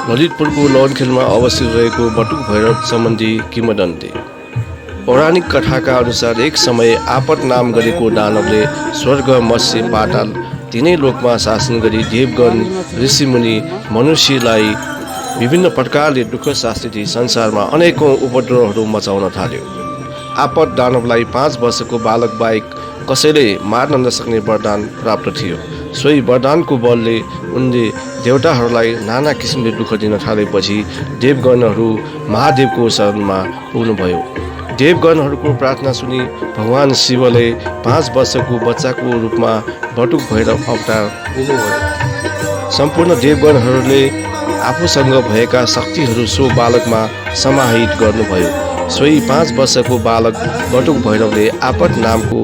ललितपुरको लौनखेलमा अवस्थित रहेको बटुक भैरव सम्बन्धी किंवदन्ती। पौराणिक कथाका अनुसार एक समय आपत नाम गरेको दानवले स्वर्ग, मत्स्य, पाताल तीनै लोकमा शासन गरी देवगण, ऋषिमुनि, मनुष्यलाई विभिन्न प्रकारले दुःख शास्ति दिई संसारमा अनेकौं उपद्रवहरू मचाउन थाल्यो। आपत दानवलाई 5 वर्षको बालक बाहेक कसैले मार्न नसक्ने वरदान प्राप्त थियो। सोही वरदानको बलले उनले देवताहरूलाई नाना किसिमले दुःख दिन थालेपछि देवगणहरू महादेवको शरणमा पुग्नुभयो। देवगणहरूको प्रार्थना सुनि भगवान शिवले 5 वर्षको बच्चाको रूपमा बटुक भैरव अवतार लिनुभयो। सम्पूर्ण देवगणहरूले आफूसँग भएका शक्तिहरू सो बालकमा समाहित गर्नुभयो। सोही 5 वर्षको बालक बटुक भैरवले आपत नामको